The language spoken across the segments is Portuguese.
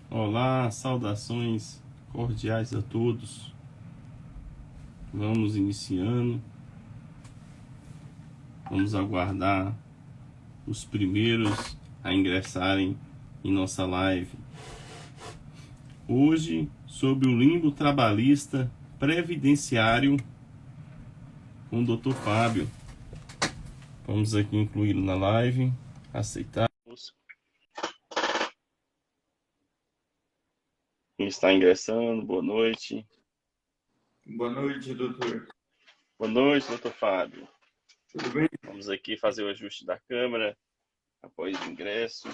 Olá, saudações cordiais a todos. Vamos iniciando, vamos aguardar os primeiros a ingressarem em nossa live. Hoje, sobre o limbo trabalhista previdenciário com o Dr. Fábio. Vamos aqui incluí-lo na live, aceitar. Quem está ingressando, boa noite. Boa noite, doutor. Boa noite, Dr. Fábio. Tudo bem? Vamos aqui fazer o ajuste da câmera após o ingresso.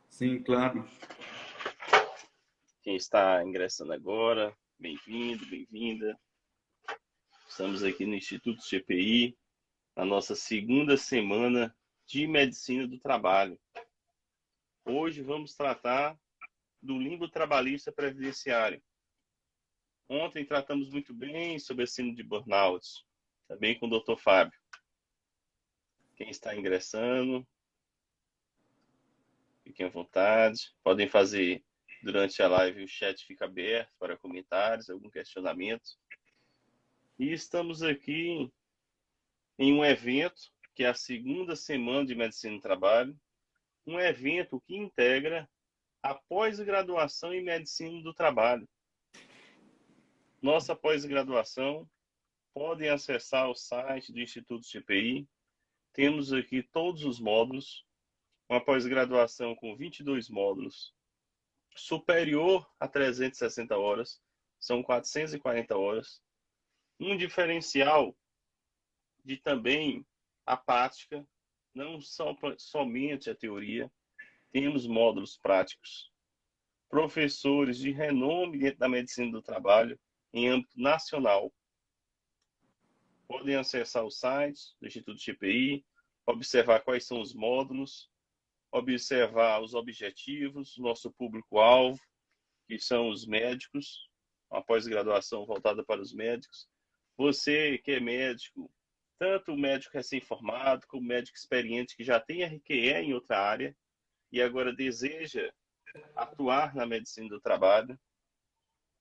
Sim, claro. Quem está ingressando agora, bem-vindo, bem-vinda. Estamos aqui no Instituto GPI, na nossa segunda semana de Medicina do Trabalho. Hoje vamos tratar do limbo trabalhista previdenciário. Ontem tratamos muito bem sobre a síndrome de burnout, também com o Dr. Fábio. Quem está ingressando, fiquem à vontade. Podem fazer durante a live, o chat fica aberto para comentários, algum questionamento. E estamos aqui em um evento, que é a segunda semana de Medicina do Trabalho, um evento que integra a pós-graduação em Medicina do Trabalho. Nossa pós-graduação, podem acessar o site do Instituto GPI, temos aqui todos os módulos, uma pós-graduação com 22 módulos, superior a 360 horas, são 440 horas, um diferencial de também a prática, não somente a teoria, temos módulos práticos, professores de renome dentro da medicina do trabalho em âmbito nacional. Podem acessar o site do Instituto GPI, observar quais são os módulos, observar os objetivos, nosso público-alvo, que são os médicos, uma pós-graduação voltada para os médicos. Você que é médico, tanto o médico recém-formado como o médico experiente que já tem RQE em outra área e agora deseja atuar na medicina do trabalho,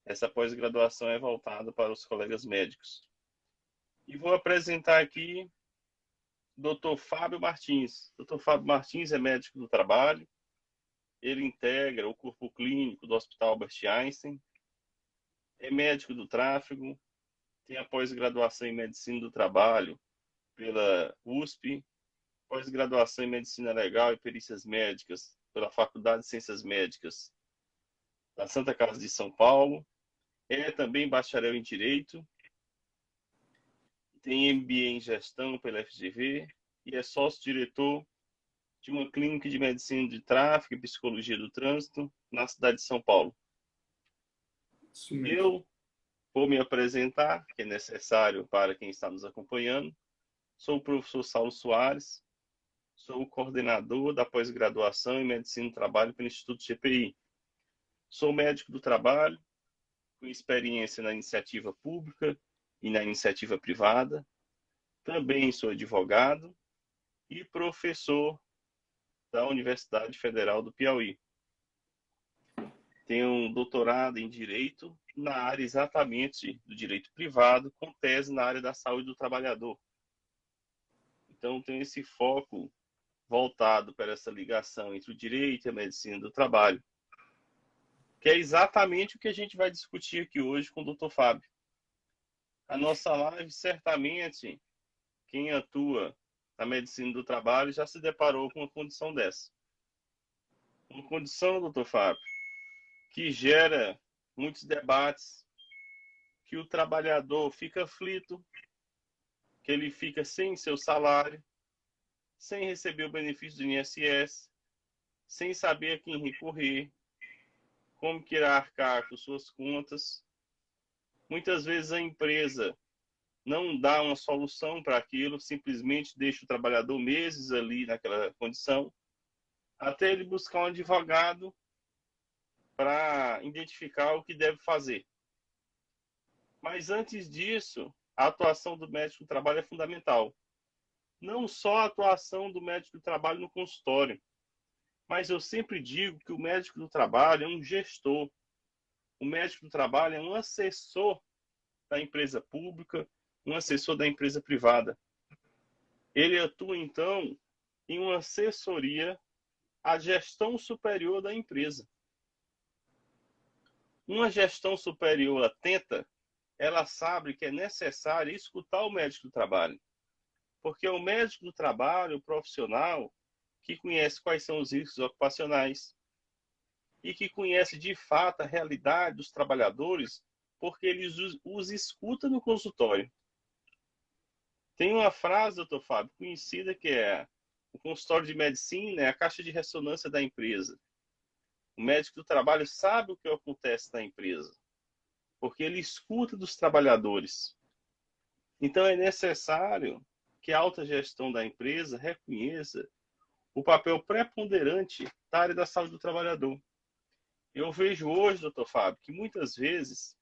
essa pós-graduação é voltada para os colegas médicos. E vou apresentar aqui o Dr. Fábio Martins. Dr. Fábio Martins é médico do trabalho, ele integra o corpo clínico do Hospital Albert Einstein, é médico do tráfego, tem a pós-graduação em medicina do trabalho pela USP, pós-graduação em medicina legal e perícias médicas pela Faculdade de Ciências Médicas da Santa Casa de São Paulo, é também bacharel em Direito, tem MBA em Gestão pela FGV e é sócio-diretor de uma clínica de medicina de tráfego e psicologia do trânsito na cidade de São Paulo. Isso mesmo. Eu vou me apresentar, que é necessário para quem está nos acompanhando. Sou o professor Saulo Soares, sou o coordenador da pós-graduação em Medicina do Trabalho pelo Instituto GPI. Sou médico do trabalho, com experiência na iniciativa pública e na iniciativa privada. Também sou advogado e professor da Universidade Federal do Piauí. Tenho um doutorado em Direito na área exatamente do direito privado, com tese na área da saúde do trabalhador. Então, tenho esse foco voltado para essa ligação entre o direito e a medicina do trabalho, que é exatamente o que a gente vai discutir aqui hoje com o Dr. Fábio. A nossa live, certamente, quem atua na medicina do trabalho já se deparou com uma condição dessa. Uma condição, Dr. Fábio, que gera muitos debates, que o trabalhador fica aflito, que ele fica sem seu salário, sem receber o benefício do INSS, sem saber a quem recorrer, como que irá arcar com suas contas. Muitas vezes a empresa não dá uma solução para aquilo, simplesmente deixa o trabalhador meses ali naquela condição, até ele buscar um advogado para identificar o que deve fazer. Mas antes disso, a atuação do médico do trabalho é fundamental. Não só a atuação do médico do trabalho no consultório, Mas eu sempre digo que o médico do trabalho é um gestor. O médico do trabalho é um assessor da empresa pública, um assessor da empresa privada. Ele atua, então, em uma assessoria à gestão superior da empresa. Uma gestão superior atenta, ela sabe que é necessário escutar o médico do trabalho. Porque é o médico do trabalho, o profissional, que conhece quais são os riscos ocupacionais e que conhece de fato a realidade dos trabalhadores, porque ele os escuta no consultório. Tem uma frase, doutor Fábio, conhecida, que é: o consultório de medicina é a caixa de ressonância da empresa. O médico do trabalho sabe o que acontece na empresa, porque ele escuta dos trabalhadores. Então é necessário que a alta gestão da empresa reconheça o papel preponderante da área da saúde do trabalhador. Eu vejo hoje, doutor Fábio, que muitas vezes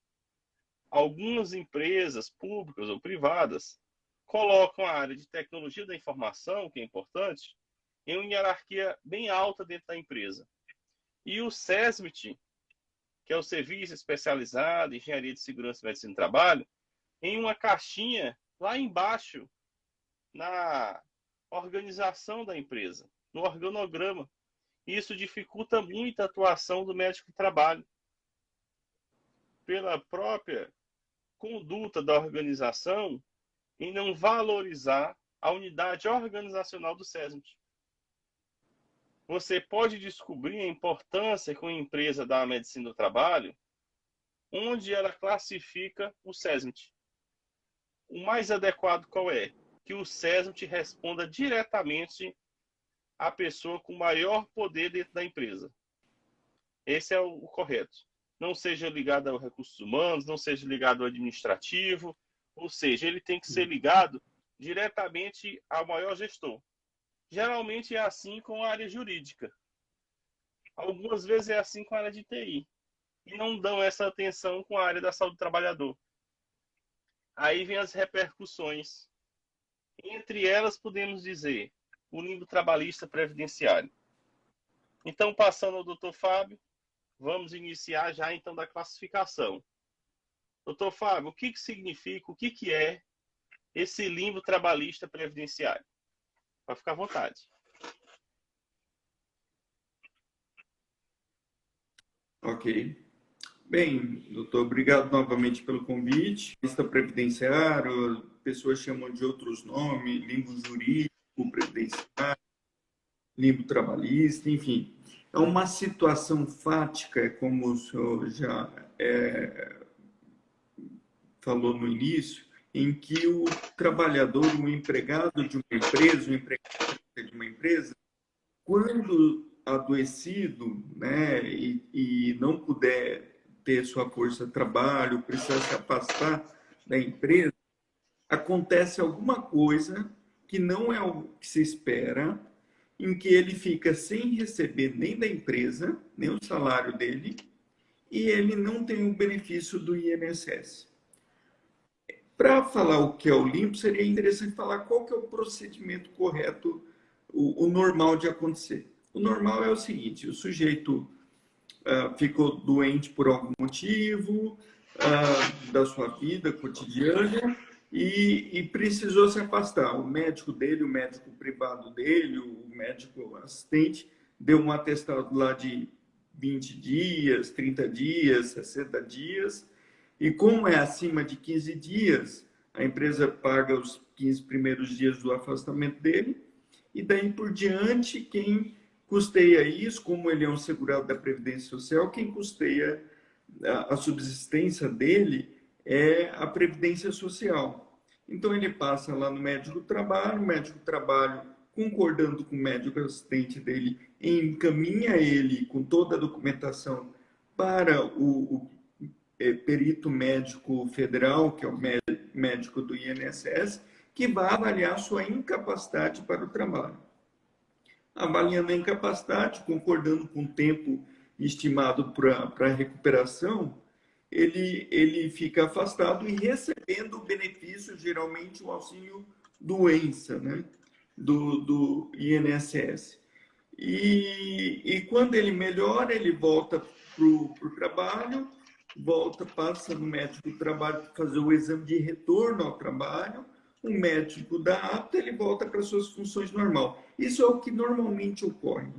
algumas empresas públicas ou privadas colocam a área de tecnologia da informação, que é importante, em uma hierarquia bem alta dentro da empresa. E o SESMIT, que é o Serviço Especializado em Engenharia de Segurança e Medicina do Trabalho, em uma caixinha lá embaixo, na organização da empresa, no organograma. Isso dificulta muito a atuação do médico do trabalho. Pela própria conduta da organização em não valorizar a unidade organizacional do SESMIT. Você pode descobrir a importância que uma empresa da medicina do trabalho, onde ela classifica o SESMIT. O mais adequado qual é? Que o SESMIT responda diretamente à pessoa com maior poder dentro da empresa. Esse é o correto. Não seja ligado aos recursos humanos, não seja ligado ao administrativo, ou seja, ele tem que ser ligado diretamente ao maior gestor. Geralmente é assim com a área jurídica. Algumas vezes é assim com a área de TI. E não dão essa atenção com a área da saúde do trabalhador. Aí vem as repercussões. Entre elas, podemos dizer, o limbo trabalhista previdenciário. Então, passando ao doutor Fábio, vamos iniciar já então da classificação. Doutor Fábio, o que significa, o que é esse limbo trabalhista previdenciário? Pode ficar à vontade. Ok. Bem, doutor, obrigado novamente pelo convite. Lista previdenciário, pessoas chamam de outros nomes, limbo jurídico, previdenciário, limbo trabalhista, enfim. É uma situação fática, como o senhor já falou no início, em que o trabalhador, o empregado de uma empresa, o empregado de uma empresa, quando adoecido, né, e não puder ter sua força de trabalho, precisar se afastar da empresa, acontece alguma coisa que não é o que se espera, em que ele fica sem receber nem da empresa, nem o salário dele, e ele não tem o benefício do INSS. Para falar o que é o limpo, seria interessante falar qual que é o procedimento correto, o normal de acontecer. O normal é o seguinte: o sujeito ficou doente por algum motivo da sua vida cotidiana e precisou se afastar. O médico dele, o médico privado dele, o médico assistente, deu um atestado lá de 20 dias, 30 dias, 60 dias. E como é acima de 15 dias, a empresa paga os 15 primeiros dias do afastamento dele, e daí por diante, quem custeia isso, como ele é um segurado da Previdência Social, quem custeia a subsistência dele é a Previdência Social. Então ele passa lá no médico do trabalho, o médico do trabalho, concordando com o médico assistente dele, encaminha ele com toda a documentação para o perito médico federal, que é o médico do INSS, que vai avaliar sua incapacidade para o trabalho. Avaliando a incapacidade, concordando com o tempo estimado para a recuperação, ele fica afastado e recebendo o benefício, geralmente o auxílio doença, né, do INSS. E quando ele melhora, ele volta para o trabalho, passa no médico do trabalho para fazer o exame de retorno ao trabalho, o médico dá apta, ele volta para suas funções normal. Isso é o que normalmente ocorre.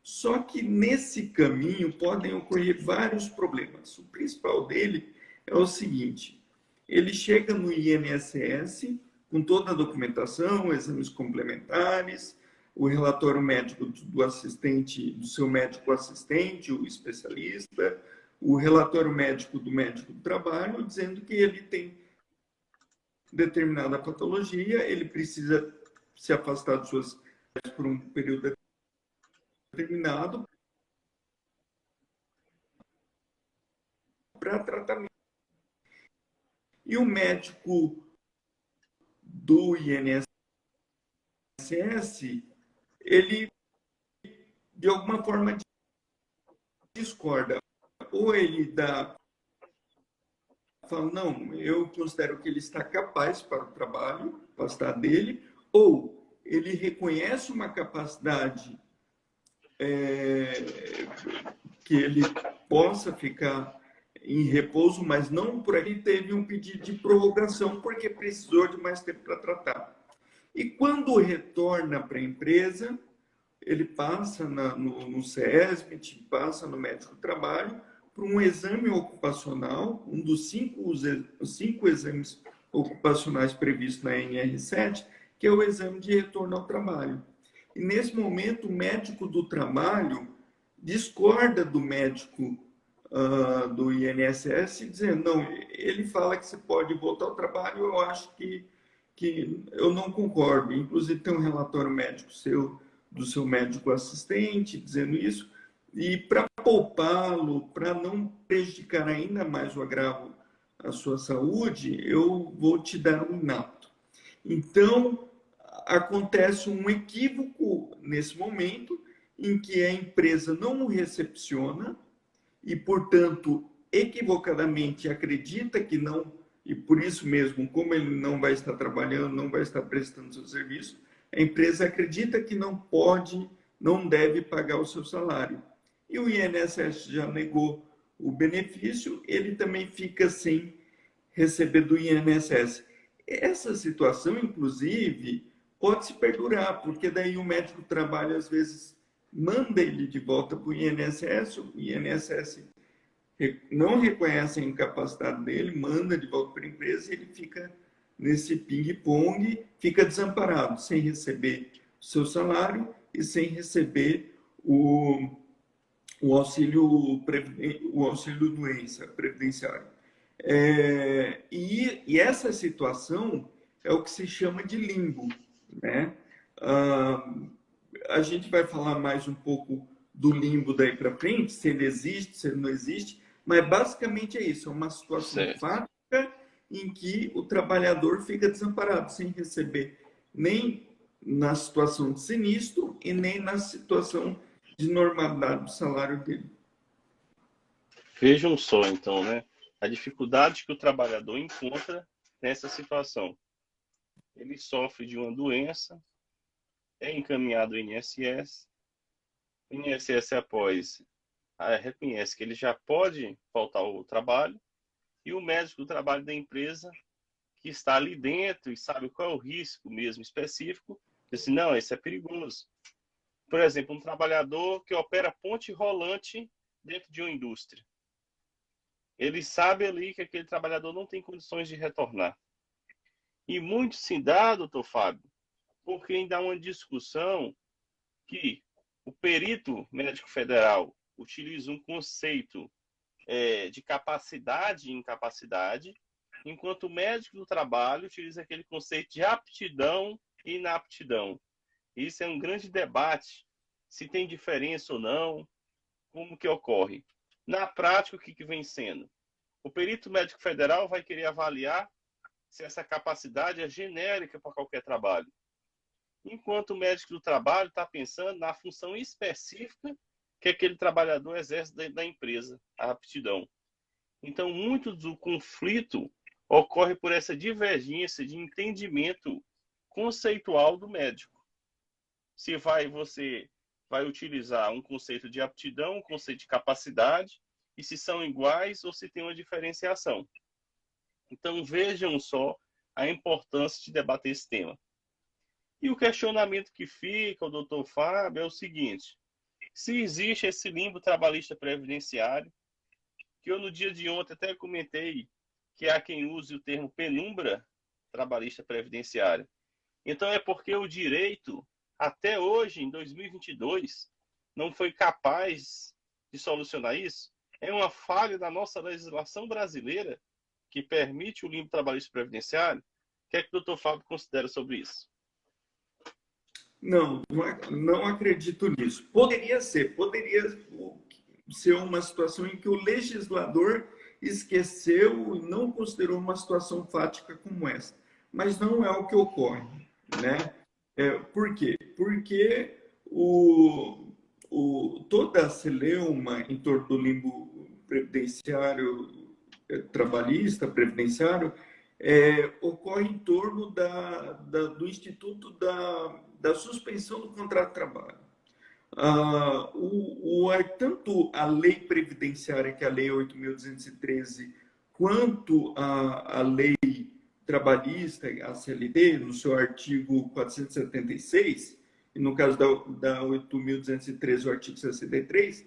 Só que nesse caminho podem ocorrer vários problemas. O principal dele é o seguinte: ele chega no INSS com toda a documentação, exames complementares, o relatório médico do assistente, do seu médico assistente, o especialista, o relatório médico do trabalho, dizendo que ele tem determinada patologia, ele precisa se afastar de suas por um período determinado para tratamento. E o médico do INSS, ele de alguma forma discorda. Ou ele fala, não, eu considero que ele está capaz para o trabalho, capacidade dele, ou ele reconhece uma capacidade que ele possa ficar em repouso, mas não por aí teve um pedido de prorrogação porque precisou de mais tempo para tratar. E quando retorna para a empresa, ele passa no CESMIT, passa no médico do trabalho, para um exame ocupacional, um dos cinco exames ocupacionais previstos na NR7, que é o exame de retorno ao trabalho. E nesse momento, o médico do trabalho discorda do médico do INSS, dizendo, não, ele fala que você pode voltar ao trabalho, eu acho que eu não concordo. Inclusive, tem um relatório médico do seu médico assistente dizendo isso, e para poupá-lo, para não prejudicar ainda mais o agravo à sua saúde, eu vou te dar um inato. Então, acontece um equívoco nesse momento em que a empresa não o recepciona e, portanto, equivocadamente acredita que não, e por isso mesmo, como ele não vai estar trabalhando, não vai estar prestando seu serviço, a empresa acredita que não pode, não deve pagar o seu salário. E o INSS já negou o benefício, ele também fica sem receber do INSS. Essa situação, inclusive, pode se perdurar, porque daí o médico do trabalho, às vezes, manda ele de volta para o INSS não reconhece a incapacidade dele, manda de volta para a empresa e ele fica nesse ping-pong, fica desamparado, sem receber o seu salário e sem receber o auxílio doença previdenciário. E essa situação é o que se chama de limbo, né? A gente vai falar mais um pouco do limbo daí para frente, se ele existe, se ele não existe, mas basicamente é isso, é uma situação fática em que o trabalhador fica desamparado, sem receber nem na situação de sinistro e nem na situação de normalidade do salário dele. Vejam só, então, né? A dificuldade que o trabalhador encontra nessa situação. Ele sofre de uma doença, é encaminhado ao INSS, o INSS após reconhece que ele já pode faltar ao trabalho, e o médico do trabalho da empresa, que está ali dentro e sabe qual é o risco mesmo específico, diz assim, não, isso é perigoso. Por exemplo, um trabalhador que opera ponte rolante dentro de uma indústria. Ele sabe ali que aquele trabalhador não tem condições de retornar. E muito se dá, doutor Fábio, porque ainda há uma discussão que o perito médico federal utiliza um conceito de capacidade e incapacidade, enquanto o médico do trabalho utiliza aquele conceito de aptidão e inaptidão. Isso é um grande debate, se tem diferença ou não, como que ocorre. Na prática, o que vem sendo? O perito médico federal vai querer avaliar se essa capacidade é genérica para qualquer trabalho, enquanto o médico do trabalho está pensando na função específica que aquele trabalhador exerce dentro da empresa, a aptidão. Então, muito do conflito ocorre por essa divergência de entendimento conceitual do médico. Se vai você vai utilizar um conceito de aptidão, um conceito de capacidade, e se são iguais ou se tem uma diferenciação. Então, vejam só a importância de debater esse tema. E o questionamento que fica, o doutor Fábio, é o seguinte: se existe esse limbo trabalhista previdenciário, que eu no dia de ontem até comentei que há quem use o termo penumbra trabalhista previdenciária. Então é porque o direito, até hoje, em 2022, não foi capaz de solucionar isso. É uma falha da nossa legislação brasileira que permite o limbo trabalhista previdenciário. O que é que o doutor Fábio considera sobre isso? Não acredito nisso. Poderia ser uma situação em que o legislador esqueceu e não considerou uma situação fática como essa. Mas não é o que ocorre, né? Por quê? Porque toda a celeuma em torno do limbo previdenciário, trabalhista, previdenciário, ocorre em torno do Instituto da suspensão do contrato de trabalho. Tanto a lei previdenciária, que é a lei 8.213, quanto a lei trabalhista, a CLT, no seu artigo 476, e no caso da 8.213, o artigo 63,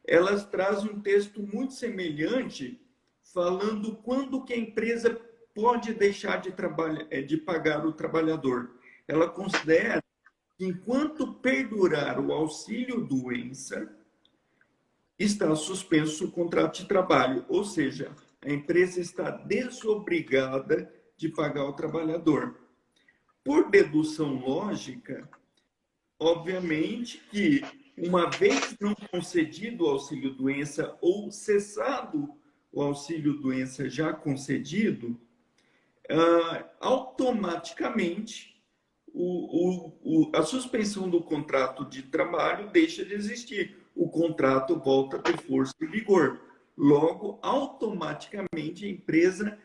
elas trazem um texto muito semelhante, falando quando que a empresa pode deixar de pagar o trabalhador. Ela considera que, enquanto perdurar o auxílio-doença, está suspenso o contrato de trabalho, ou seja, a empresa está desobrigada de pagar o trabalhador. Por dedução lógica, obviamente que, uma vez não concedido o auxílio-doença ou cessado o auxílio-doença já concedido, automaticamente a suspensão do contrato de trabalho deixa de existir. O contrato volta a ter força e vigor. Logo, automaticamente, a empresa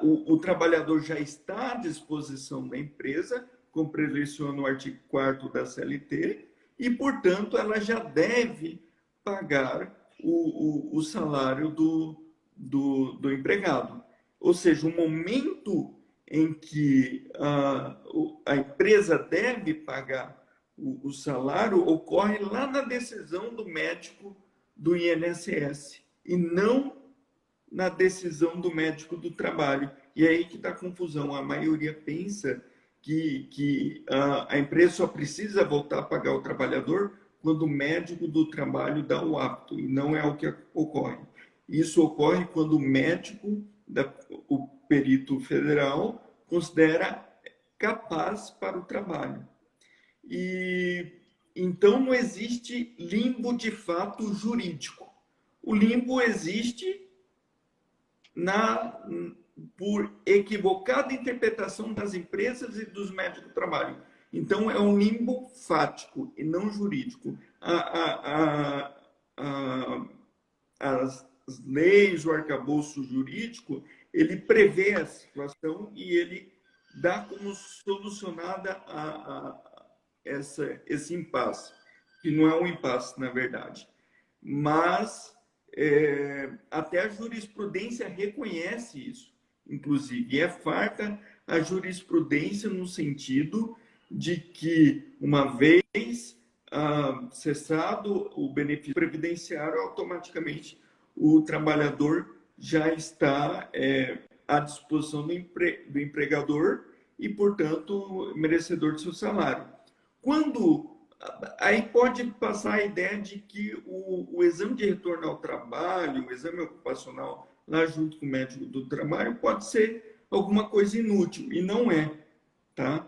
o trabalhador já está à disposição da empresa, como previsiona no artigo 4º da CLT, e, portanto, ela já deve pagar o salário do empregado. Ou seja, o momento em que a empresa deve pagar o salário ocorre lá na decisão do médico do INSS e não na decisão do médico do trabalho. E é aí que está a confusão. A maioria pensa que a empresa só precisa voltar a pagar o trabalhador quando o médico do trabalho dá o apto, e não é o que ocorre. Isso ocorre quando o médico, o perito federal, considera capaz para o trabalho. E então não existe limbo de fato jurídico. O limbo existe por equivocada interpretação das empresas e dos médicos do trabalho. Então é um limbo fático e não jurídico. As leis, o arcabouço jurídico, ele prevê a situação e ele dá como solucionada esse impasse, que não é um impasse, na verdade. Mas até a jurisprudência reconhece isso, inclusive. E é farta a jurisprudência no sentido de que, uma vez cessado o benefício previdenciário, automaticamente o trabalhador já está à disposição do empregador e, portanto, merecedor do seu salário. Aí pode passar a ideia de que o exame de retorno ao trabalho, o exame ocupacional, lá junto com o médico do trabalho, pode ser alguma coisa inútil, e não é, tá?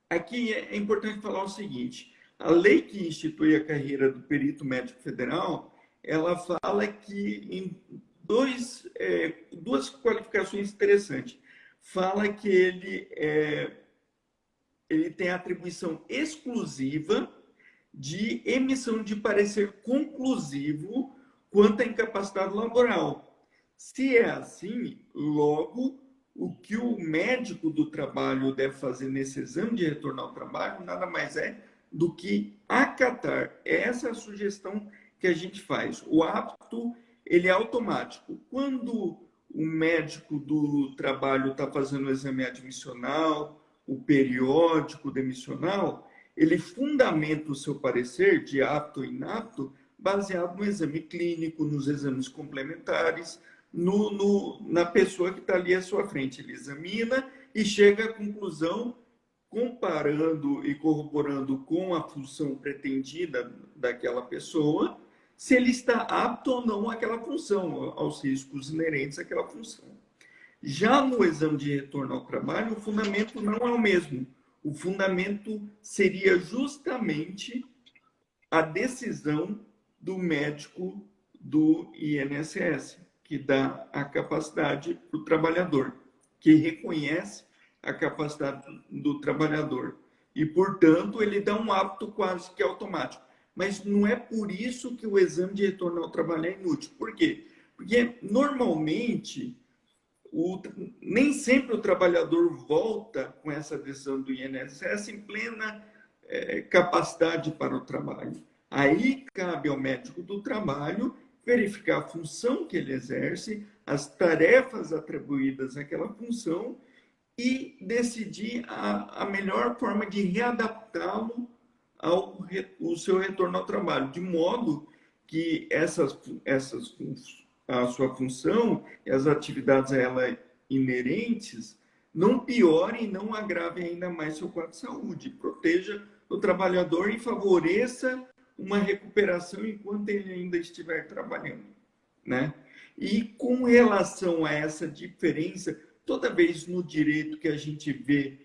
Aqui é importante falar o seguinte: a lei que institui a carreira do perito médico federal, ela fala que em duas qualificações interessantes. Fala que ele tem a atribuição exclusiva de emissão de parecer conclusivo quanto à incapacidade laboral. Se é assim, logo o que o médico do trabalho deve fazer nesse exame de retorno ao trabalho nada mais é do que acatar. Essa é a sugestão que a gente faz. O apto, ele é automático. Quando o médico do trabalho está fazendo o exame admissional, o periódico demissional, ele fundamenta o seu parecer de apto ou inapto baseado no exame clínico, nos exames complementares, na pessoa que está ali à sua frente. Ele examina e chega à conclusão, comparando e corroborando com a função pretendida daquela pessoa, se ele está apto ou não àquela função, aos riscos inerentes àquela função. Já no exame de retorno ao trabalho, o fundamento não é o mesmo. O fundamento seria justamente a decisão do médico do INSS, que dá a capacidade para o trabalhador, que reconhece a capacidade do trabalhador. E, portanto, ele dá um apto quase que automático. Mas não é por isso que o exame de retorno ao trabalho é inútil. Por quê? Porque, normalmente, nem sempre o trabalhador volta com essa decisão do INSS em plena capacidade para o trabalho. Aí cabe ao médico do trabalho verificar a função que ele exerce, as tarefas atribuídas àquela função e decidir a melhor forma de readaptá-lo ao seu retorno ao trabalho, de modo que a sua função e as atividades a ela inerentes não piorem, não agravem ainda mais seu quadro de saúde, proteja o trabalhador e favoreça uma recuperação enquanto ele ainda estiver trabalhando, né? E com relação a essa diferença, toda vez no direito que a gente vê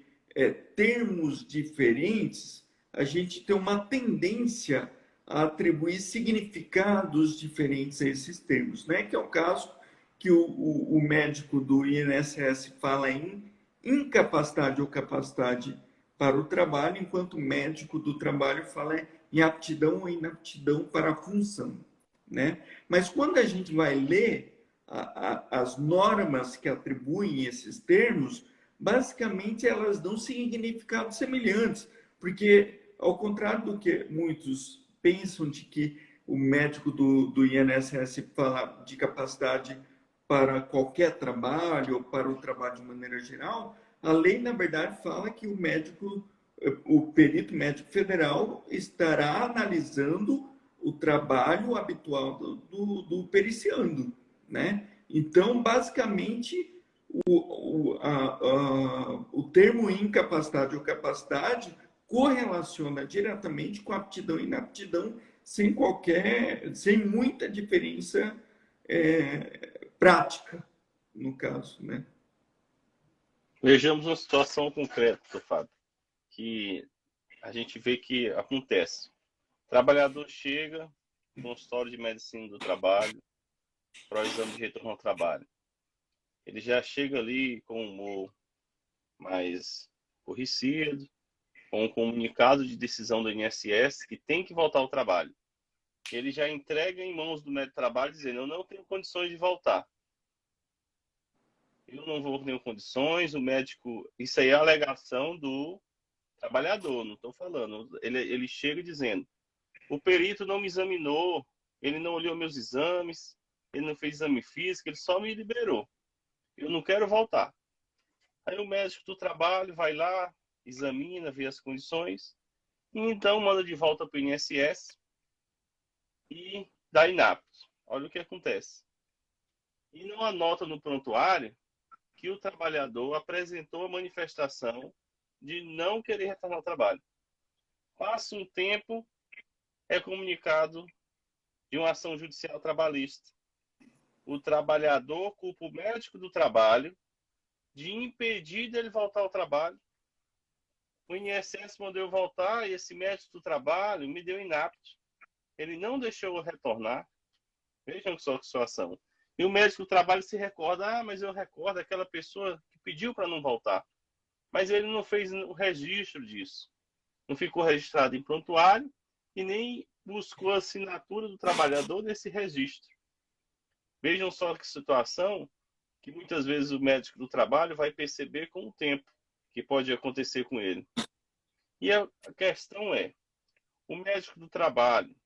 termos diferentes, a gente tem uma tendência a atribuir significados diferentes a esses termos, né? Que é o caso que o médico do INSS fala em incapacidade ou capacidade para o trabalho, enquanto o médico do trabalho fala em aptidão ou inaptidão para a função, né? Mas quando a gente vai ler as normas que atribuem esses termos, basicamente elas dão significados semelhantes, porque ao contrário do que muitos pensam de que o médico do INSS fala de capacidade para qualquer trabalho ou para o trabalho de maneira geral, a lei, na verdade, fala que o perito médico federal estará analisando o trabalho habitual do periciando, né? Então, basicamente, o termo incapacidade ou capacidade correlaciona diretamente com aptidão e inaptidão, sem muita diferença prática, no caso, né? Vejamos uma situação concreta, Fábio, que a gente vê que acontece. O trabalhador chega no consultório de medicina do trabalho para o exame de retorno ao trabalho. Ele já chega ali com um humor mais corricido, com um comunicado de decisão do INSS que tem que voltar ao trabalho. Ele já entrega em mãos do médico do trabalho dizendo: eu não tenho condições de voltar. Eu não vou ter condições, o médico... Isso aí é a alegação do trabalhador, não estou falando. Ele chega dizendo: o perito não me examinou, ele não olhou meus exames, ele não fez exame físico, ele só me liberou. Eu não quero voltar. Aí o médico do trabalho vai lá, examina, vê as condições, e então manda de volta para o INSS e dá inapto. Olha o que acontece. E não anota no prontuário que o trabalhador apresentou a manifestação de não querer retornar ao trabalho. Passa um tempo, é comunicado de uma ação judicial trabalhista. O trabalhador culpa o médico do trabalho de impedir dele voltar ao trabalho. O INSS mandou eu voltar e esse médico do trabalho me deu inapto. Ele não deixou eu retornar. Vejam só que situação. E o médico do trabalho se recorda: mas eu recordo aquela pessoa que pediu para não voltar. Mas ele não fez o registro disso. Não ficou registrado em prontuário e nem buscou a assinatura do trabalhador nesse registro. Vejam só que situação que muitas vezes o médico do trabalho vai perceber com o tempo que pode acontecer com ele. E a questão é, o médico do trabalho,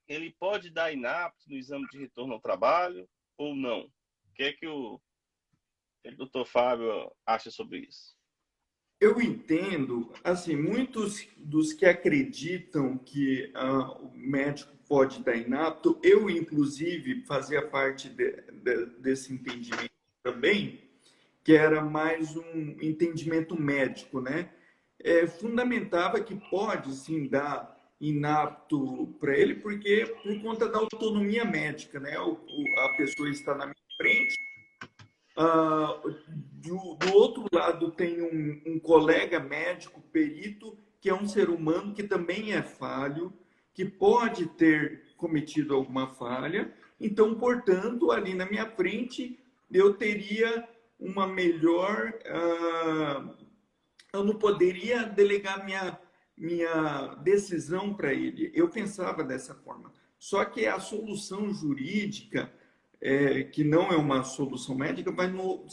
ele pode dar inapto no exame de retorno ao trabalho ou não? O que o doutor Fábio acha sobre isso? Eu entendo, assim, muitos dos que acreditam que o médico pode dar inapto, eu, inclusive, fazia parte desse entendimento também, que era mais um entendimento médico, né? Fundamentava que pode, sim, dar inapto para ele, porque por conta da autonomia médica, né? A pessoa está na minha frente, do outro lado tem um colega médico, perito, que é um ser humano que também é falho, que pode ter cometido alguma falha. Então, portanto, ali na minha frente, eu teria uma melhor. Eu não poderia delegar minha decisão para ele. Eu pensava dessa forma. Só que a solução jurídica que não é uma solução médica, vai no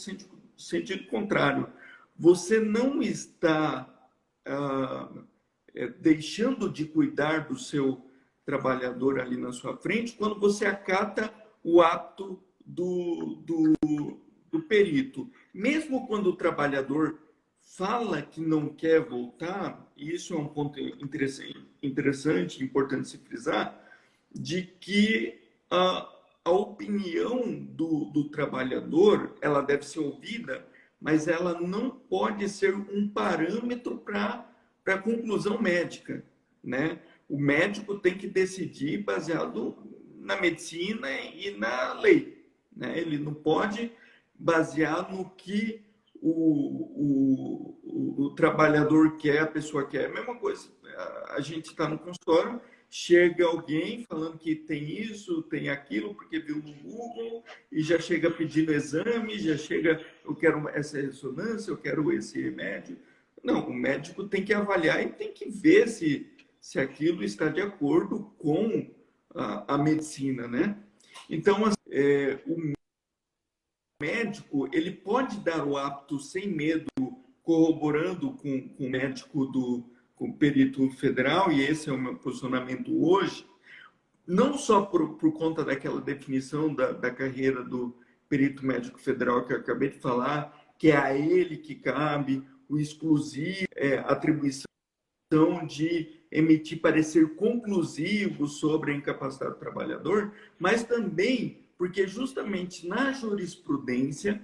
sentido contrário. Você não está deixando de cuidar do seu trabalhador ali na sua frente quando você acata o ato do perito. Mesmo quando o trabalhador fala que não quer voltar, e isso é um ponto interessante, importante se frisar, de que a opinião do trabalhador, ela deve ser ouvida, mas ela não pode ser um parâmetro para a conclusão médica, né? O médico tem que decidir baseado na medicina e na lei, né? Ele não pode basear no que o trabalhador quer, a pessoa quer. A mesma coisa, a gente está no consultório, chega alguém falando que tem isso, tem aquilo, porque viu no Google, e já chega pedindo exame, já chega, eu quero essa ressonância, eu quero esse remédio. Não, o médico tem que avaliar e tem que ver se aquilo está de acordo com a medicina, né? Então, o médico, ele pode dar o apto sem medo, corroborando com o médico com o perito federal, e esse é o meu posicionamento hoje, não só por conta daquela definição da carreira do perito médico federal que eu acabei de falar, que é a ele que cabe o exclusivo, a atribuição de emitir parecer conclusivo sobre a incapacidade do trabalhador, mas também porque justamente na jurisprudência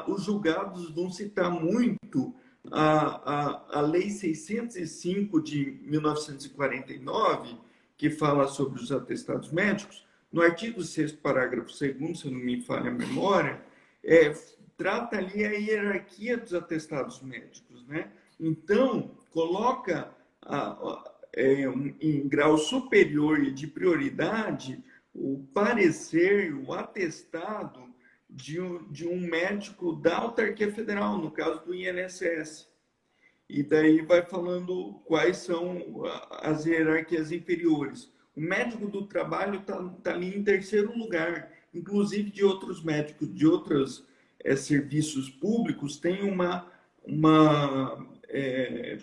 os julgados vão citar muito a Lei 605 de 1949, que fala sobre os atestados médicos. No artigo 6º, parágrafo 2º, se não me falha a memória, trata ali a hierarquia dos atestados médicos, né? Então, coloca em grau superior e de prioridade o parecer, o atestado de um médico da autarquia federal, no caso do INSS. E daí vai falando quais são as hierarquias inferiores. O médico do trabalho está ali em terceiro lugar, inclusive de outros médicos, de outros serviços públicos, tem uma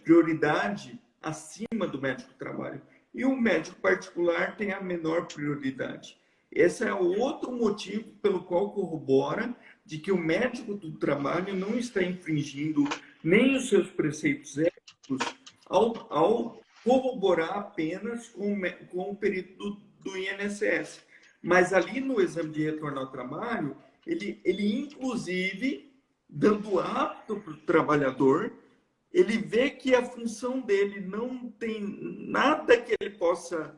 prioridade acima do médico do trabalho. E o médico particular tem a menor prioridade. Esse é o outro motivo pelo qual corrobora de que o médico do trabalho não está infringindo nem os seus preceitos éticos ao corroborar apenas com o perito do INSS. Mas ali no exame de retorno ao trabalho, ele inclusive, dando apto para o trabalhador, ele vê que a função dele não tem nada que ele possa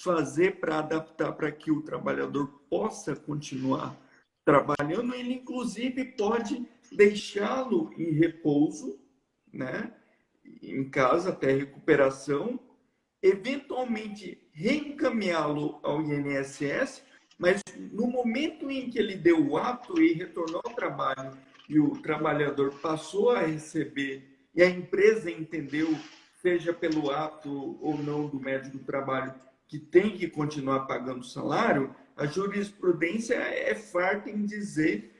fazer para adaptar para que o trabalhador possa continuar trabalhando, ele inclusive pode deixá-lo em repouso, né, em casa até recuperação, eventualmente reencaminhá-lo ao INSS, mas no momento em que ele deu o ato e retornou ao trabalho e o trabalhador passou a receber e a empresa entendeu, seja pelo ato ou não do médico do trabalho, que tem que continuar pagando salário, a jurisprudência é farta em dizer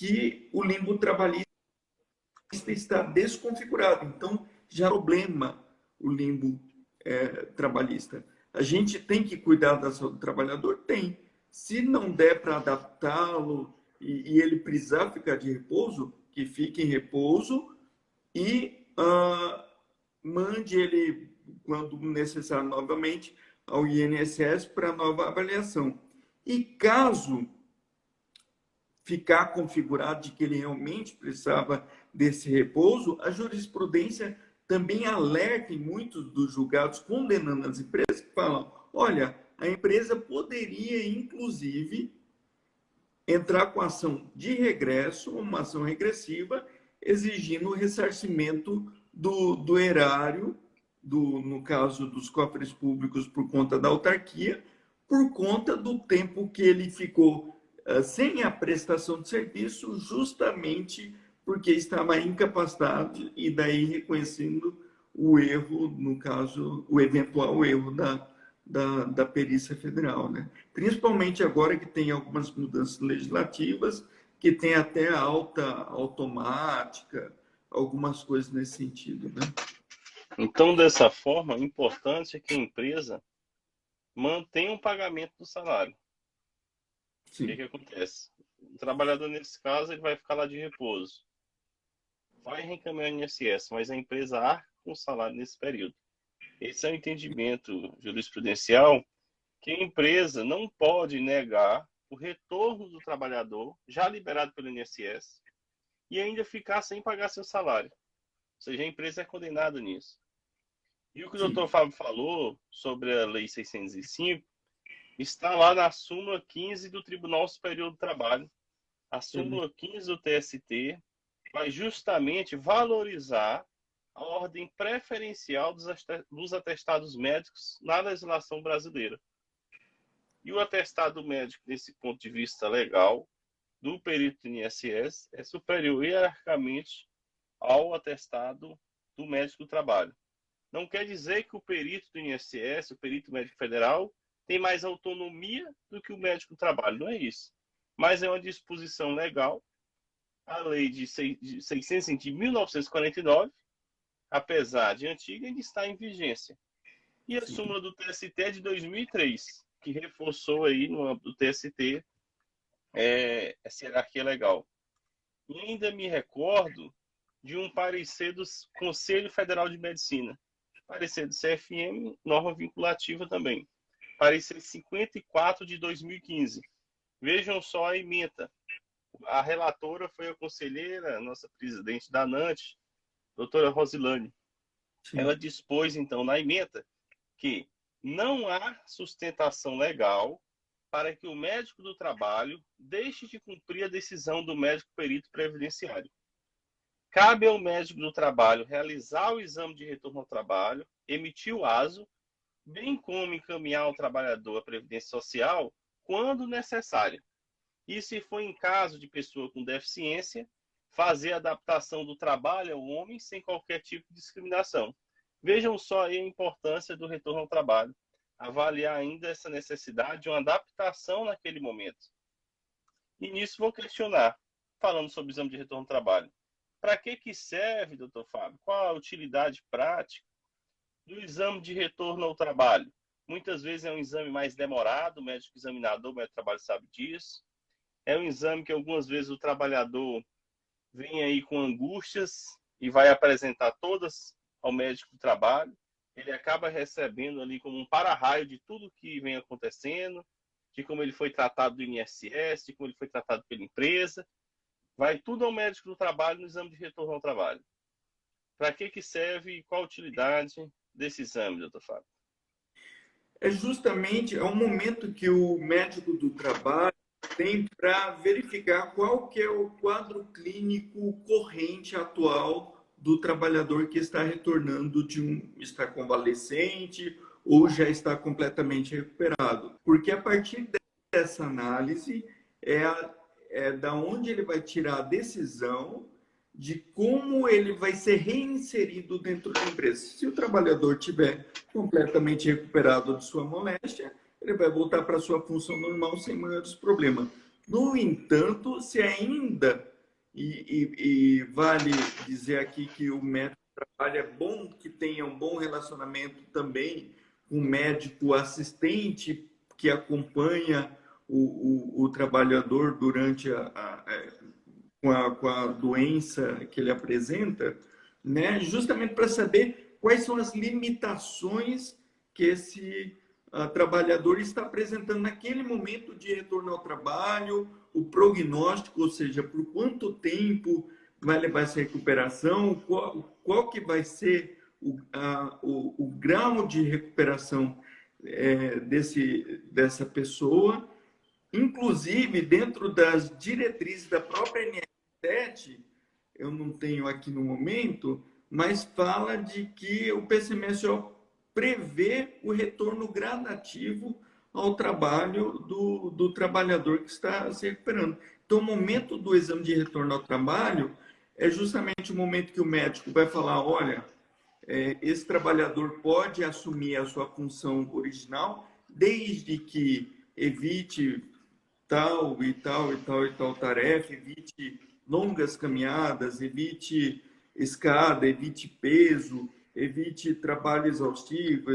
que o limbo trabalhista está desconfigurado. Então, já é problema o limbo trabalhista. A gente tem que cuidar da saúde do trabalhador? Tem. Se não der para adaptá-lo e ele precisar ficar de repouso, que fique em repouso e mande ele, quando necessário, novamente ao INSS para nova avaliação. E caso ficar configurado de que ele realmente precisava desse repouso, a jurisprudência também alerta em muitos dos julgados condenando as empresas que falam, olha, a empresa poderia, inclusive, entrar com ação de regresso, uma ação regressiva, exigindo o ressarcimento do erário, no caso dos cofres públicos por conta da autarquia, por conta do tempo que ele ficou sem a prestação de serviço, justamente porque estava incapacitado e daí reconhecendo o erro, no caso, o eventual erro da perícia federal, né? Principalmente agora que tem algumas mudanças legislativas, que tem até alta automática, algumas coisas nesse sentido, né? Então, dessa forma, o importante é que a empresa mantenha o pagamento do salário. Sim. O que acontece? O trabalhador, nesse caso, ele vai ficar lá de repouso. Vai reencaminhar o INSS, mas a empresa arca com o salário nesse período. Esse é o entendimento jurisprudencial, que a empresa não pode negar o retorno do trabalhador, já liberado pelo INSS, e ainda ficar sem pagar seu salário. Ou seja, a empresa é condenada nisso. E o que o doutor Fábio falou sobre a Lei 605 está lá na súmula 15 do Tribunal Superior do Trabalho. A súmula 15 do TST vai justamente valorizar a ordem preferencial dos atestados médicos na legislação brasileira. E o atestado médico, desse ponto de vista legal, do perito do INSS, é superior hierarquicamente ao atestado do médico do trabalho. Não quer dizer que o perito do INSS, o perito médico federal, tem mais autonomia do que o médico do trabalho. Não é isso. Mas é uma disposição legal. A lei de 600 de 1949, apesar de antiga, ainda está em vigência. E a súmula do TST é de 2003, que reforçou aí no âmbito do TST essa hierarquia legal. E ainda me recordo de um parecer do Conselho Federal de Medicina, parecer do CFM, norma vinculativa também, parecer 54 de 2015. Vejam só a ementa. A relatora foi a conselheira, a nossa presidente da ANANT, doutora Rosilane. Sim. Ela dispôs, então, na ementa, que não há sustentação legal para que o médico do trabalho deixe de cumprir a decisão do médico perito previdenciário. Cabe ao médico do trabalho realizar o exame de retorno ao trabalho, emitir o ASO, bem como encaminhar o trabalhador à Previdência Social quando necessário. E, se for em caso de pessoa com deficiência, fazer a adaptação do trabalho ao homem sem qualquer tipo de discriminação. Vejam só aí a importância do retorno ao trabalho. Avaliar ainda essa necessidade de uma adaptação naquele momento. E nisso vou questionar, falando sobre o exame de retorno ao trabalho. Para que serve, doutor Fábio? Qual a utilidade prática do exame de retorno ao trabalho? Muitas vezes é um exame mais demorado, o médico examinador, o médico do trabalho sabe disso. É um exame que algumas vezes o trabalhador vem aí com angústias e vai apresentar todas ao médico do trabalho. Ele acaba recebendo ali como um para-raio de tudo que vem acontecendo, de como ele foi tratado do INSS, de como ele foi tratado pela empresa. Vai tudo ao médico do trabalho no exame de retorno ao trabalho. Para que serve e qual a utilidade desse exame, doutor Fábio? É justamente um momento que o médico do trabalho tem para verificar qual que é o quadro clínico corrente atual do trabalhador que está retornando está convalescente ou já está completamente recuperado. Porque a partir dessa análise é da onde ele vai tirar a decisão de como ele vai ser reinserido dentro da empresa. Se o trabalhador tiver completamente recuperado de sua moléstia, ele vai voltar para a sua função normal sem maiores problemas. No entanto, se ainda e vale dizer aqui que o médico de trabalho é bom que tenha um bom relacionamento também com o médico assistente que acompanha o trabalhador durante com a doença que ele apresenta, né? Justamente para saber quais são as limitações que esse trabalhador está apresentando naquele momento de retorno ao trabalho, o prognóstico, ou seja, por quanto tempo vai levar essa recuperação, qual que vai ser o grau de recuperação dessa pessoa, inclusive dentro das diretrizes da própria NR7, eu não tenho aqui no momento, mas fala de que o PCMSO prevê o retorno gradativo ao trabalho do trabalhador que está se recuperando. Então, o momento do exame de retorno ao trabalho é justamente o momento que o médico vai falar, olha, esse trabalhador pode assumir a sua função original, desde que evite tal e tal e tal e tal tarefa, evite longas caminhadas, evite escada, evite peso, evite trabalho exaustivo,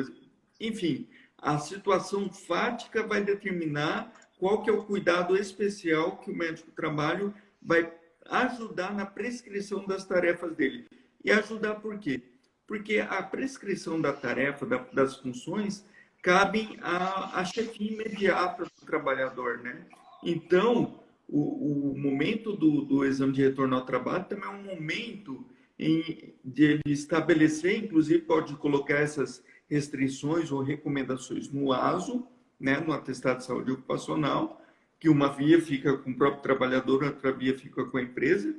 enfim, a situação fática vai determinar qual que é o cuidado especial que o médico do trabalho vai ajudar na prescrição das tarefas dele. E ajudar por quê? Porque a prescrição da tarefa, das funções, cabem à chefia imediata do trabalhador, né? Então, o momento do exame de retorno ao trabalho também é um momento de ele estabelecer, inclusive pode colocar essas restrições ou recomendações no ASO, né, no atestado de saúde ocupacional, que uma via fica com o próprio trabalhador, outra via fica com a empresa,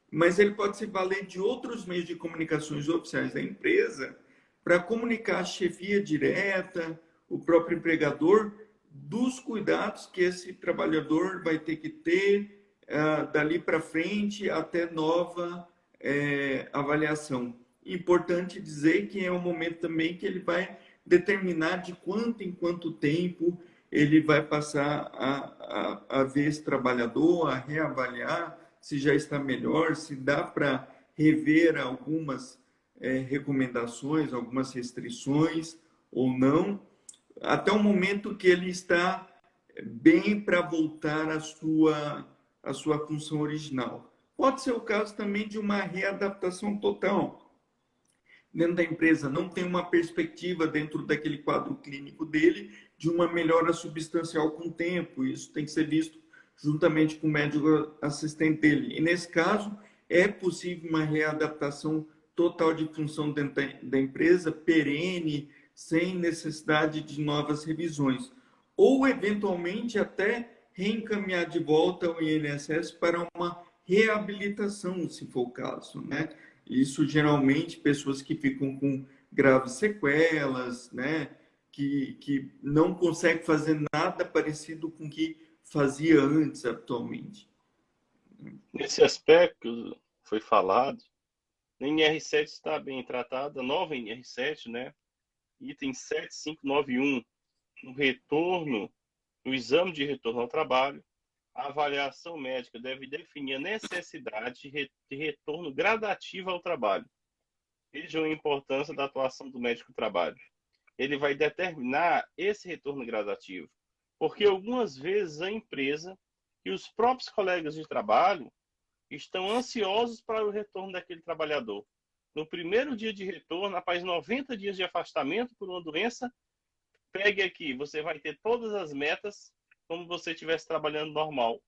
mas ele pode se valer de outros meios de comunicações oficiais da empresa para comunicar a chefia direta, o próprio empregador, dos cuidados que esse trabalhador vai ter que ter dali para frente até nova avaliação. Importante dizer que é um momento também que ele vai determinar de quanto em quanto tempo ele vai passar a ver esse trabalhador, a reavaliar se já está melhor, se dá para rever algumas recomendações, algumas restrições ou não, até o momento que ele está bem para voltar à sua função original. Pode ser o caso também de uma readaptação total. Dentro da empresa não tem uma perspectiva dentro daquele quadro clínico dele de uma melhora substancial com o tempo. Isso tem que ser visto juntamente com o médico assistente dele. E nesse caso, é possível uma readaptação total de função dentro da empresa, perene, sem necessidade de novas revisões. Ou, eventualmente, até reencaminhar de volta ao INSS para uma reabilitação, se for o caso, né? Isso geralmente pessoas que ficam com graves sequelas, né? Que não conseguem fazer nada parecido com o que fazia antes atualmente. Nesse aspecto que foi falado, a NR7 está bem tratada, a nova NR7, né? Item 7591, no retorno, no exame de retorno ao trabalho, a avaliação médica deve definir a necessidade de retorno gradativo ao trabalho. Vejam a importância da atuação do médico do trabalho. Ele vai determinar esse retorno gradativo, porque algumas vezes a empresa e os próprios colegas de trabalho estão ansiosos para o retorno daquele trabalhador. No primeiro dia de retorno, após 90 dias de afastamento por uma doença, pegue aqui, você vai ter todas as metas como você estivesse trabalhando normal.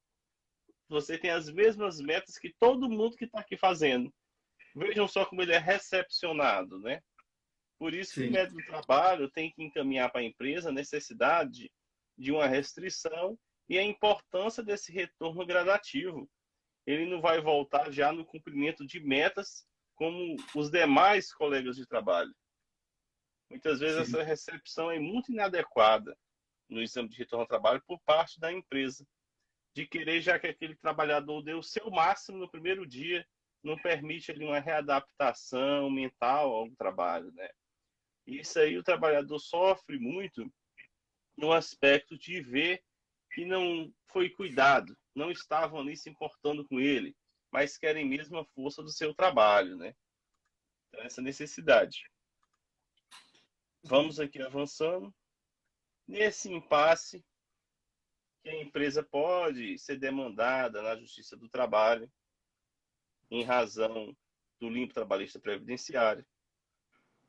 Você tem as mesmas metas que todo mundo que está aqui fazendo. Vejam só como ele é recepcionado, né? Por isso que o Sim, médico do trabalho tem que encaminhar para a empresa a necessidade de uma restrição e a importância desse retorno gradativo. Ele não vai voltar já no cumprimento de metas como os demais colegas de trabalho. Muitas vezes sim, essa recepção é muito inadequada no exame de retorno ao trabalho por parte da empresa, de querer já que aquele trabalhador dê o seu máximo no primeiro dia, não permite ali uma readaptação mental ao trabalho, né? Isso aí o trabalhador sofre muito no aspecto de ver que não foi cuidado, não estavam ali se importando com ele. mas querem mesmo a força do seu trabalho, né? Então, essa necessidade. Vamos aqui avançando. Nesse impasse, que a empresa pode ser demandada na Justiça do Trabalho em razão do limpo trabalhista previdenciário,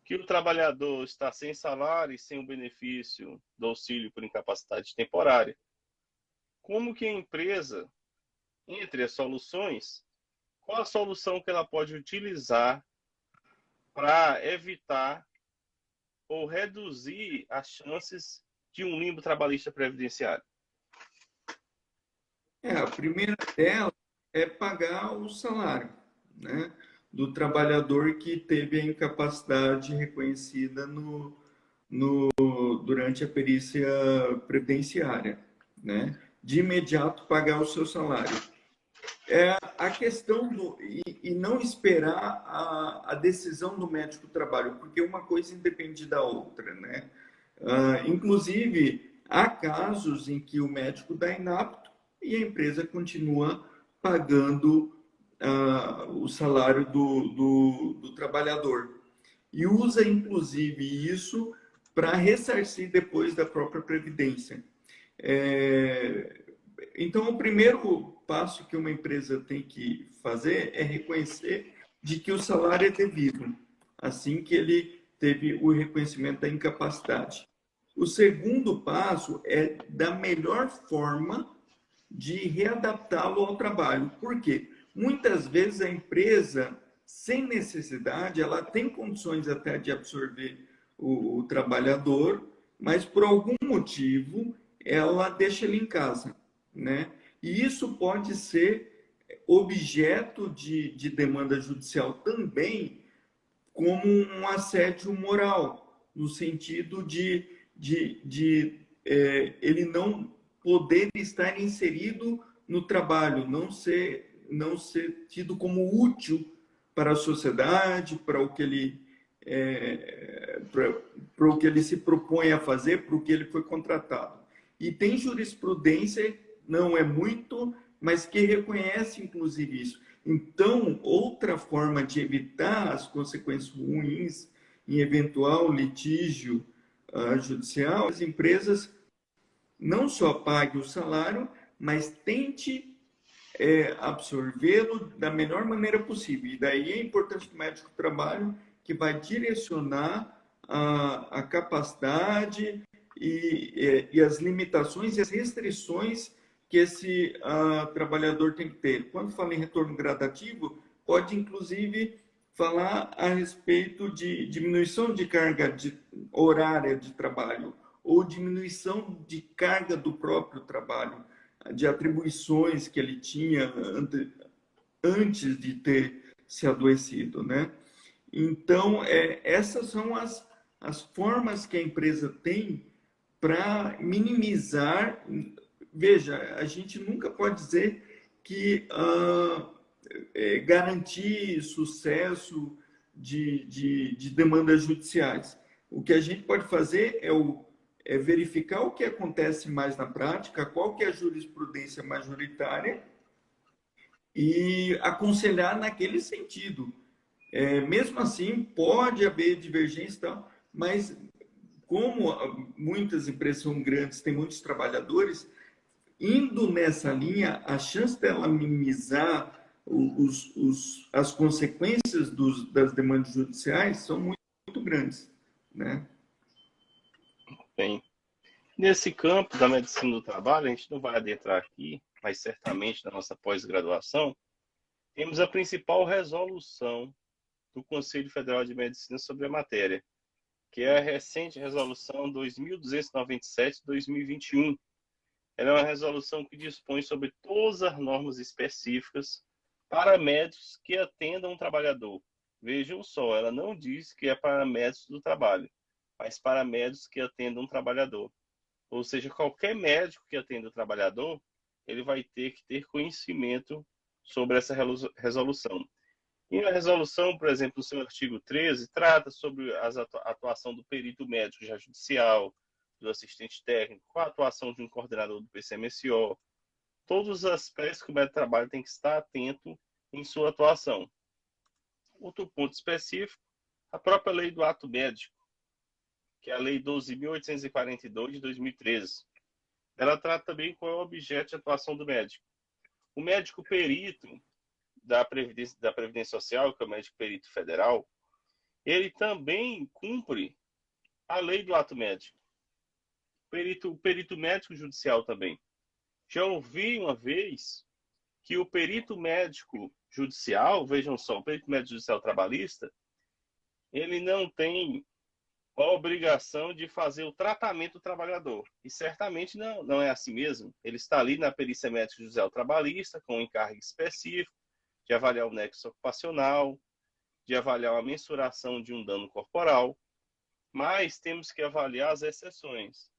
que o trabalhador está sem salário e sem o benefício do auxílio por incapacidade temporária. Como que a empresa, entre as soluções, qual a solução que ela pode utilizar para evitar ou reduzir as chances de um limbo trabalhista previdenciário? A primeira dela é pagar o salário, né, do trabalhador que teve a incapacidade reconhecida durante a perícia previdenciária, né? De imediato pagar o seu salário. A questão e não esperar a decisão do médico do trabalho, porque uma coisa independe da outra, né? Inclusive, há casos em que o médico dá inapto e a empresa continua pagando o salário do trabalhador. E usa, inclusive, isso para ressarcir depois da própria Previdência. Então, o primeiro passo que uma empresa tem que fazer é reconhecer de que o salário é devido, assim que ele teve o reconhecimento da incapacidade. O segundo passo é da melhor forma de readaptá-lo ao trabalho. Por quê? Muitas vezes a empresa, sem necessidade, ela tem condições até de absorver o trabalhador, mas por algum motivo ela deixa ele em casa, né? E isso pode ser objeto de demanda judicial também, como um assédio moral, no sentido de ele não poder estar inserido no trabalho, não ser tido como útil para a sociedade, para o que ele para o que ele se propõe a fazer, para o que ele foi contratado. E tem jurisprudência, não é muito, mas que reconhece inclusive isso. Então, outra forma de evitar as consequências ruins em eventual litígio judicial, as empresas não só paguem o salário, mas tente absorvê-lo da melhor maneira possível. E daí é importante o médico do trabalho que vai direcionar a capacidade e as limitações e as restrições que esse trabalhador tem que ter. Quando fala em retorno gradativo, pode inclusive falar a respeito de diminuição de carga horária de trabalho ou diminuição de carga do próprio trabalho, de atribuições que ele tinha antes de ter se adoecido, né? Então, essas são as formas que a empresa tem para minimizar. Veja, a gente nunca pode dizer que garantir sucesso de demandas judiciais. O que a gente pode fazer é verificar o que acontece mais na prática, qual que é a jurisprudência majoritária e aconselhar naquele sentido. Mesmo assim, pode haver divergência e tal, mas como muitas empresas são grandes, tem muitos trabalhadores, indo nessa linha, a chance dela minimizar as consequências das demandas judiciais são muito grandes, né? Bem, nesse campo da medicina do trabalho, a gente não vai adentrar aqui, mas certamente na nossa pós-graduação, temos a principal resolução do Conselho Federal de Medicina sobre a matéria, que é a recente resolução 2297/2021. Ela é uma resolução que dispõe sobre todas as normas específicas para médicos que atendam um trabalhador. Vejam só, ela não diz que é para médicos do trabalho, mas para médicos que atendam um trabalhador. Ou seja, qualquer médico que atenda o trabalhador, ele vai ter que ter conhecimento sobre essa resolução. E a resolução, por exemplo, no seu artigo 13, trata sobre a atuação do perito médico já judicial, do assistente técnico, a atuação de um coordenador do PCMSO, todos os aspectos que o médico de trabalho tem que estar atento em sua atuação. Outro ponto específico, a própria lei do ato médico, que é a Lei 12.842 de 2013. Ela trata também qual é o objeto de atuação do médico. O médico perito da Previdência Social, que é o médico perito federal, ele também cumpre a lei do ato médico. O perito médico judicial também. Já ouvi uma vez que o perito médico judicial, vejam só, o perito médico judicial trabalhista, ele não tem a obrigação de fazer o tratamento do trabalhador. E certamente não é assim mesmo. Ele está ali na perícia médica judicial trabalhista, com um encargo específico, de avaliar o nexo ocupacional, de avaliar a mensuração de um dano corporal, mas temos que avaliar as exceções.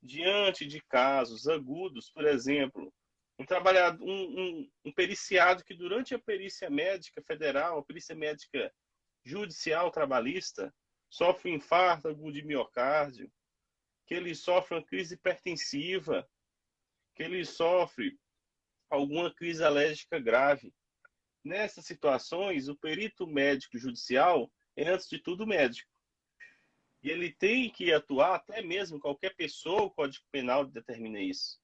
Diante de casos agudos, por exemplo, um periciado que durante a perícia médica federal, a perícia médica judicial trabalhista, sofre um infarto agudo de miocárdio, que ele sofre uma crise hipertensiva, que ele sofre alguma crise alérgica grave. Nessas situações, o perito médico judicial é, antes de tudo, médico. E ele tem que atuar, até mesmo qualquer pessoa, o Código Penal determina isso,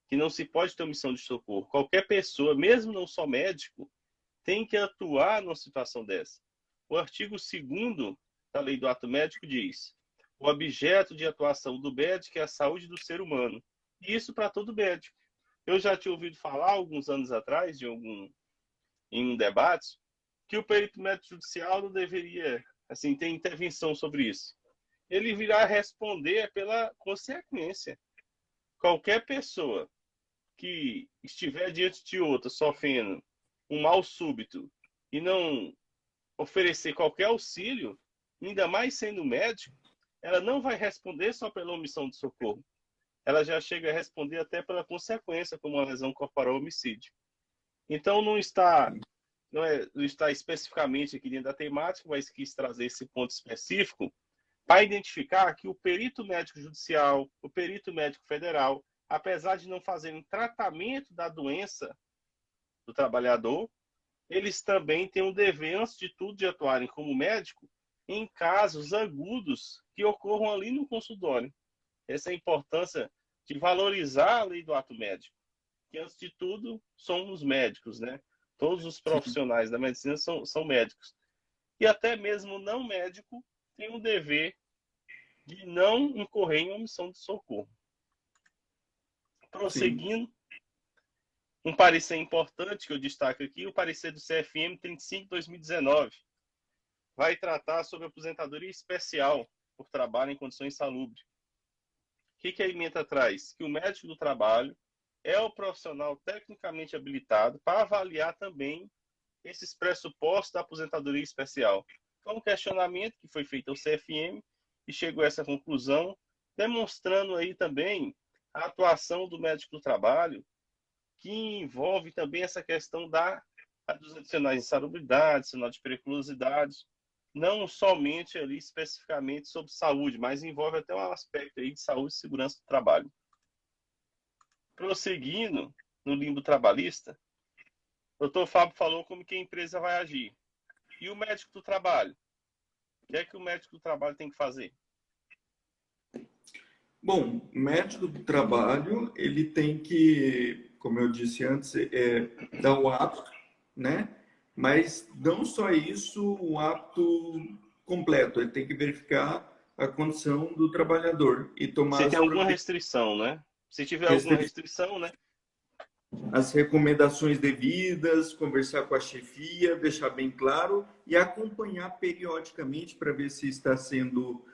que não se pode ter omissão de socorro. Qualquer pessoa, mesmo não só médico, tem que atuar numa situação dessa. O artigo 2º da Lei do Ato Médico diz: o objeto de atuação do médico é a saúde do ser humano. E isso para todo médico. Eu já tinha ouvido falar, alguns anos atrás, em um debate, que o perito médico judicial não deveria ter intervenção sobre isso. Ele virá responder pela consequência. Qualquer pessoa que estiver diante de outra sofrendo um mal súbito e não oferecer qualquer auxílio, ainda mais sendo médico, ela não vai responder só pela omissão de socorro. Ela já chega a responder até pela consequência, como uma lesão corporal ou homicídio. Então, não está especificamente aqui dentro da temática, mas quis trazer esse ponto específico para identificar que o perito médico judicial, o perito médico federal, apesar de não fazerem tratamento da doença do trabalhador, eles também têm o dever, antes de tudo, de atuarem como médico em casos agudos que ocorram ali no consultório. Essa é a importância de valorizar a lei do ato médico, que, antes de tudo, somos médicos, né? Todos os profissionais da medicina são médicos. E até mesmo o não médico tem o dever de não incorrer em omissão de socorro. Prosseguindo, um parecer importante que eu destaco aqui, o parecer do CFM 35/2019, vai tratar sobre aposentadoria especial por trabalho em condições insalubres. O que a ementa traz? Que o médico do trabalho é o profissional tecnicamente habilitado para avaliar também esses pressupostos da aposentadoria especial. Foi um questionamento que foi feito ao CFM e chegou a essa conclusão, demonstrando aí também a atuação do médico do trabalho, que envolve também essa questão dos adicionais de insalubridade, adicional de periculosidade, não somente ali especificamente sobre saúde, mas envolve até um aspecto aí de saúde e segurança do trabalho. Prosseguindo no limbo trabalhista, o Dr. Fábio falou como que a empresa vai agir. E o médico do trabalho? O que é que o médico do trabalho tem que fazer? Bom, o médico do trabalho, ele tem que, como eu disse antes, dar o apto, né? Mas não só isso, o apto completo. Ele tem que verificar a condição do trabalhador e tomar Se tem alguma restrição, né? Se tiver alguma restrição, né? As recomendações devidas, conversar com a chefia, deixar bem claro e acompanhar periodicamente para ver se estão sendo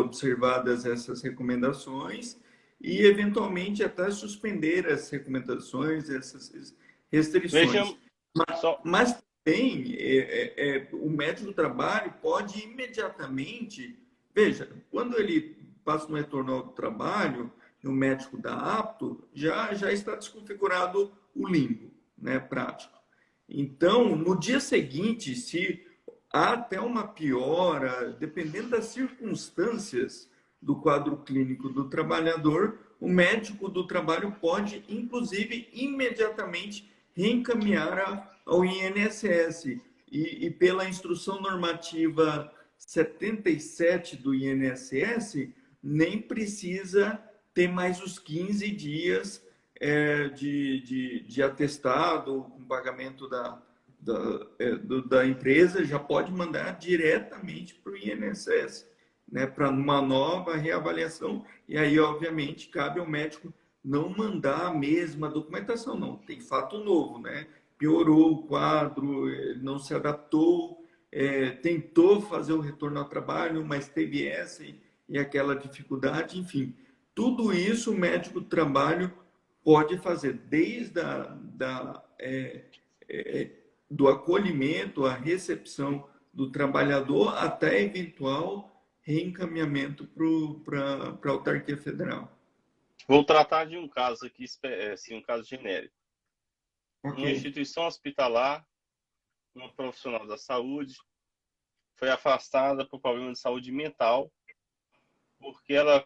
observadas essas recomendações e, eventualmente, até suspender as recomendações, essas restrições. Mas também o médico do trabalho pode imediatamente... Veja, quando ele passa no retorno ao trabalho, o médico dá apto, já está desconfigurado o limbo, né, prático. Então, no dia seguinte, se há até uma piora, dependendo das circunstâncias do quadro clínico do trabalhador, o médico do trabalho pode, inclusive, imediatamente reencaminhar ao INSS. E pela instrução normativa 77 do INSS, nem precisa ter mais os 15 dias de atestado com pagamento da empresa, já pode mandar diretamente para o INSS, né, para uma nova reavaliação. E aí, obviamente, cabe ao médico não mandar a mesma documentação, não. Tem fato novo, né? Piorou o quadro, não se adaptou, tentou fazer o retorno ao trabalho, mas teve essa e aquela dificuldade, enfim. Tudo isso o médico do trabalho pode fazer, desde do acolhimento, a recepção do trabalhador, até eventual reencaminhamento para a autarquia federal. Vou tratar de um caso aqui, assim, um caso genérico. Okay. Uma instituição hospitalar, uma profissional da saúde, foi afastada por problema de saúde mental, porque ela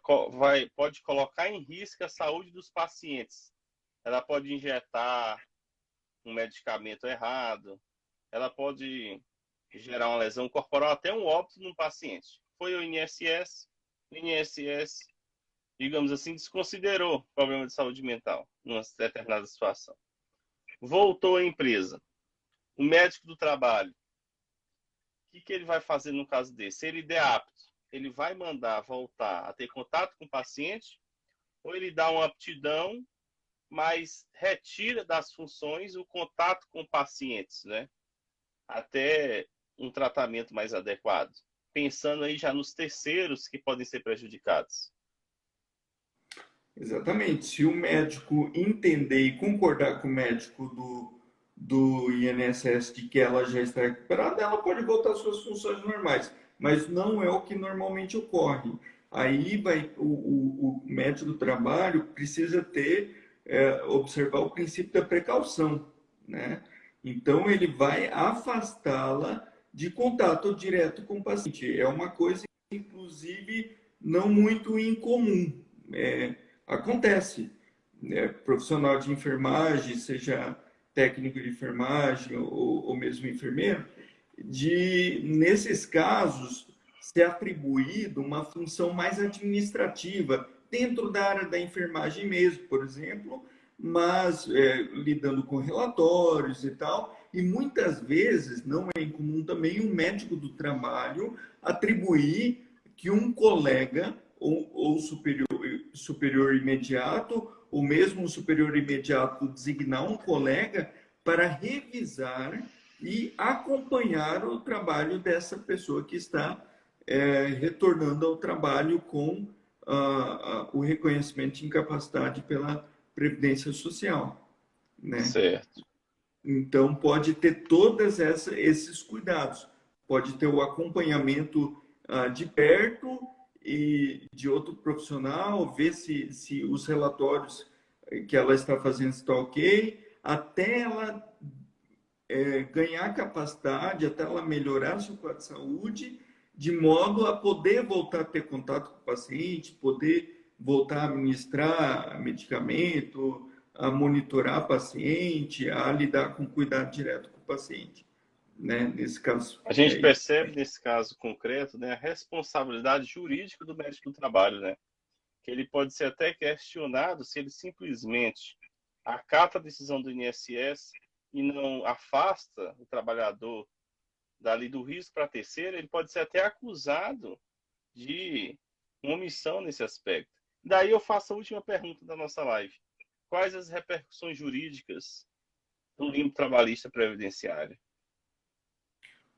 pode colocar em risco a saúde dos pacientes. Ela pode injetar um medicamento errado, ela pode gerar uma lesão corporal, até um óbito no paciente. Foi o INSS, digamos assim, desconsiderou o problema de saúde mental numa determinada situação. Voltou à empresa. O médico do trabalho, o que ele vai fazer no caso desse? Se ele der apto, ele vai mandar voltar a ter contato com o paciente, ou ele dá uma aptidão, mas retira das funções o contato com pacientes, né? Até um tratamento mais adequado. Pensando aí já nos terceiros que podem ser prejudicados. Exatamente. Se o médico entender e concordar com o médico do INSS de que ela já está recuperada, ela pode voltar às suas funções normais. Mas não é o que normalmente ocorre. Aí o médico do trabalho precisa observar o princípio da precaução, né? Então ele vai afastá-la de contato direto com o paciente. É uma coisa, inclusive, não muito incomum. Acontece. Profissional de enfermagem, seja técnico de enfermagem ou mesmo enfermeiro, nesses casos, ser atribuído uma função mais administrativa dentro da área da enfermagem mesmo, por exemplo, mas lidando com relatórios e tal, e muitas vezes, não é incomum também, um médico do trabalho atribuir que um colega ou superior imediato, ou mesmo um superior imediato designar um colega para revisar e acompanhar o trabalho dessa pessoa que está retornando ao trabalho com o reconhecimento de incapacidade pela Previdência Social, né? Certo. Então, pode ter todos esses cuidados. Pode ter o acompanhamento de perto e de outro profissional, ver se os relatórios que ela está fazendo estão ok, até ela ganhar capacidade, até ela melhorar seu quadro de saúde, de modo a poder voltar a ter contato com o paciente, poder voltar a administrar medicamento, a monitorar paciente, a lidar com cuidado direto com o paciente, né? Nesse caso. A gente percebe, nesse caso concreto, né, a responsabilidade jurídica do médico do trabalho, né? Que ele pode ser até questionado se ele simplesmente acata a decisão do INSS e não afasta o trabalhador dali do risco para terceiro, ele pode ser até acusado de omissão nesse aspecto. Daí eu faço a última pergunta da nossa live. Quais as repercussões jurídicas do limbo trabalhista previdenciário?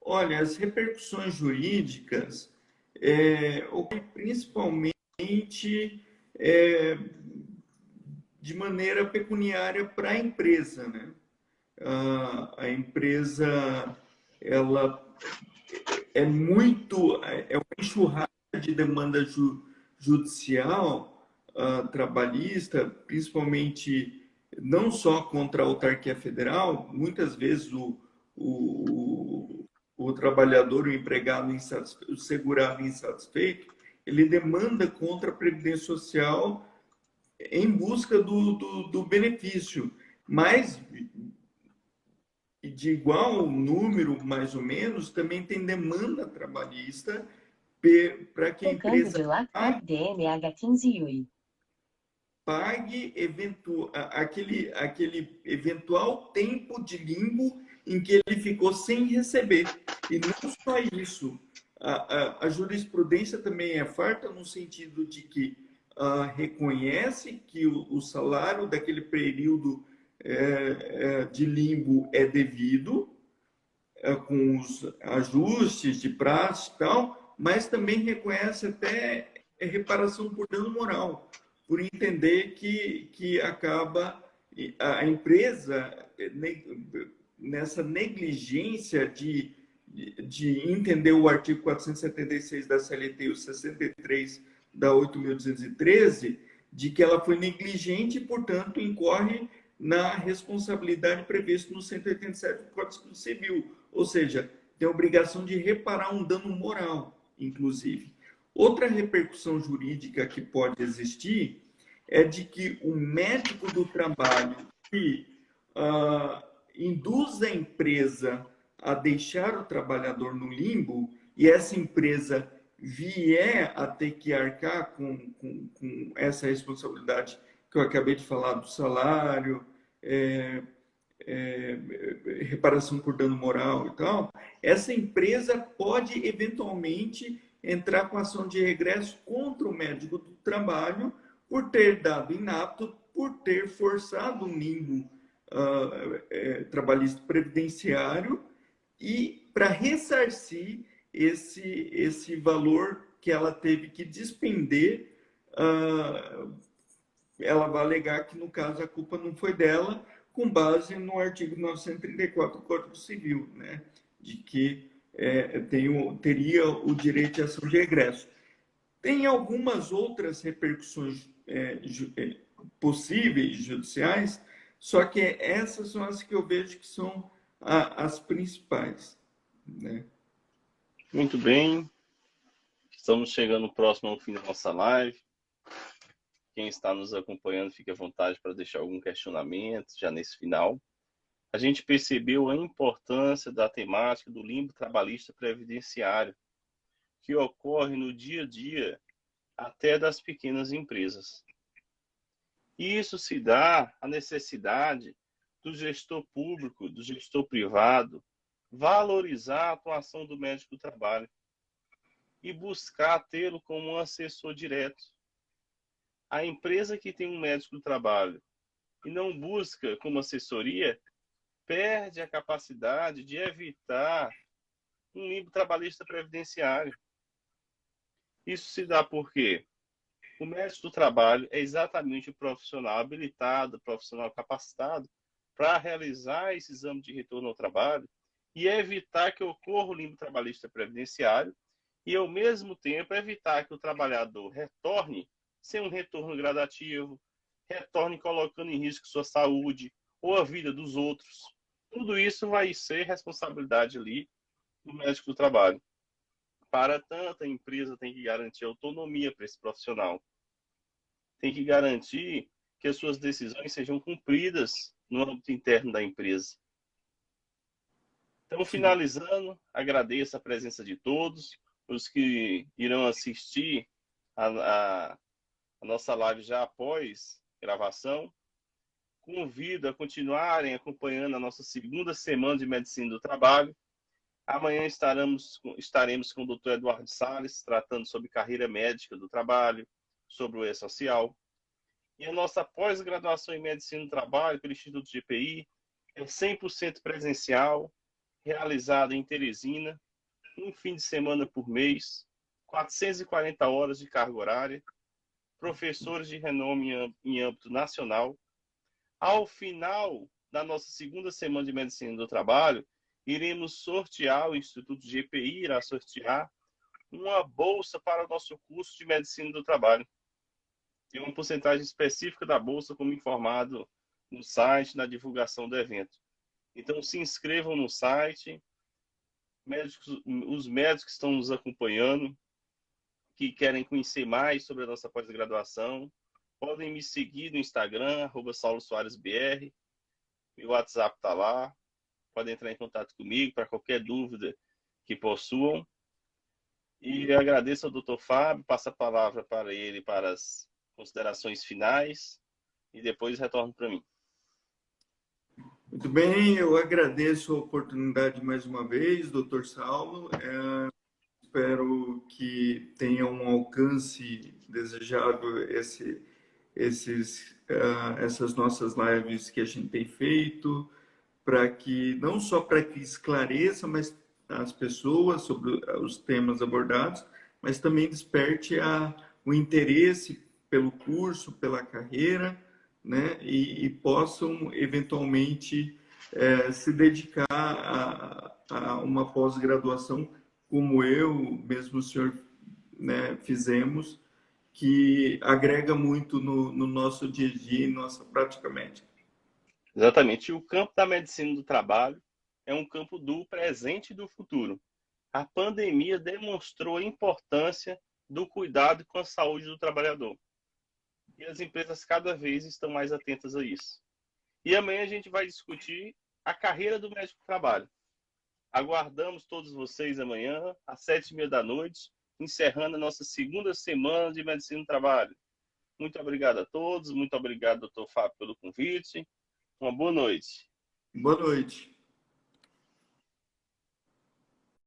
Olha, as repercussões jurídicas ocorrem principalmente de maneira pecuniária para a empresa, né? A empresa, ela é uma enxurrada de demanda judicial, trabalhista, principalmente não só contra a autarquia federal, muitas vezes o trabalhador, o empregado insatisfeito, o segurado insatisfeito, ele demanda contra a Previdência Social em busca do benefício. Mas de igual número, mais ou menos, também tem demanda trabalhista para que a Tocando empresa de laptop DMH15 UI. pague aquele eventual tempo de limbo em que ele ficou sem receber. E não só isso, a jurisprudência também é farta no sentido de que reconhece que o salário daquele período de limbo é devido, com os ajustes de prazo e tal, mas também reconhece até reparação por dano moral, por entender que acaba a empresa nessa negligência de entender o artigo 476 da CLT e o 63 da 8.213, de que ela foi negligente e, portanto, incorre na responsabilidade prevista no 187 do Código Civil, ou seja, tem a obrigação de reparar um dano moral, inclusive. Outra repercussão jurídica que pode existir é de que o médico do trabalho que induz a empresa a deixar o trabalhador no limbo e essa empresa vier a ter que arcar com essa responsabilidade que eu acabei de falar do salário, reparação por dano moral e tal, essa empresa pode eventualmente entrar com ação de regresso contra o médico do trabalho por ter dado inapto, por ter forçado um limbo trabalhista previdenciário e para ressarcir esse valor que ela teve que despender, ela vai alegar que, no caso, a culpa não foi dela, com base no artigo 934 do Código Civil, né? De que teria o direito de ação de regresso. Tem algumas outras repercussões possíveis judiciais, só que essas são as que eu vejo que são as principais, né? Muito bem. Estamos chegando próximo ao fim da nossa live. Quem está nos acompanhando, fique à vontade para deixar algum questionamento já nesse final. A gente percebeu a importância da temática do limbo trabalhista previdenciário, que ocorre no dia a dia até das pequenas empresas. E isso se dá à necessidade do gestor público, do gestor privado, valorizar a atuação do médico do trabalho e buscar tê-lo como um assessor direto. A empresa que tem um médico do trabalho e não busca como assessoria, perde a capacidade de evitar um limbo trabalhista previdenciário. Isso se dá porque o médico do trabalho é exatamente o profissional habilitado, o profissional capacitado para realizar esse exame de retorno ao trabalho e evitar que ocorra o limbo trabalhista previdenciário e, ao mesmo tempo, evitar que o trabalhador retorne sem um retorno gradativo, retorne colocando em risco sua saúde ou a vida dos outros. Tudo isso vai ser responsabilidade ali do médico do trabalho. Para tanto, a empresa tem que garantir autonomia para esse profissional. Tem que garantir que as suas decisões sejam cumpridas no âmbito interno da empresa. Então, finalizando, agradeço a presença de todos, os que irão assistir a nossa live já após gravação. Convido a continuarem acompanhando a nossa segunda semana de Medicina do Trabalho. Amanhã estaremos com o Dr. Eduardo Salles, tratando sobre carreira médica do trabalho, sobre o E-Social. E a nossa pós-graduação em Medicina do Trabalho pelo Instituto GPI é 100% presencial, realizada em Teresina, um fim de semana por mês, 440 horas de carga horária, professores de renome em âmbito nacional. Ao final da nossa segunda semana de Medicina do Trabalho, iremos sortear, o Instituto GPI irá sortear uma bolsa para o nosso curso de Medicina do Trabalho. Tem uma porcentagem específica da bolsa, como informado no site, na divulgação do evento. Então, se inscrevam no site. Os médicos que estão nos acompanhando, que querem conhecer mais sobre a nossa pós-graduação, podem me seguir no Instagram, @SauloSoaresBR. Meu WhatsApp está lá. podem entrar em contato comigo para qualquer dúvida que possuam. E agradeço ao Dr. Fábio, passo a palavra para ele para as considerações finais e depois retorno para mim. Muito bem, eu agradeço a oportunidade mais uma vez, doutor Saulo. Espero que tenha um alcance desejado essas nossas lives que a gente tem feito, para que não só para que esclareça mas as pessoas sobre os temas abordados, mas também desperte o interesse pelo curso, pela carreira, né? E possam eventualmente se dedicar a uma pós-graduação como eu, mesmo o senhor, né, fizemos, que agrega muito no nosso dia a dia e nossa prática médica. Exatamente. E o campo da medicina do trabalho é um campo do presente e do futuro. A pandemia demonstrou a importância do cuidado com a saúde do trabalhador. E as empresas cada vez estão mais atentas a isso. E amanhã a gente vai discutir a carreira do médico do trabalho. Aguardamos todos vocês amanhã, às 7h30 da noite, encerrando a nossa segunda semana de medicina do trabalho. Muito obrigado a todos, muito obrigado, doutor Fábio, pelo convite. Uma boa noite. Boa noite.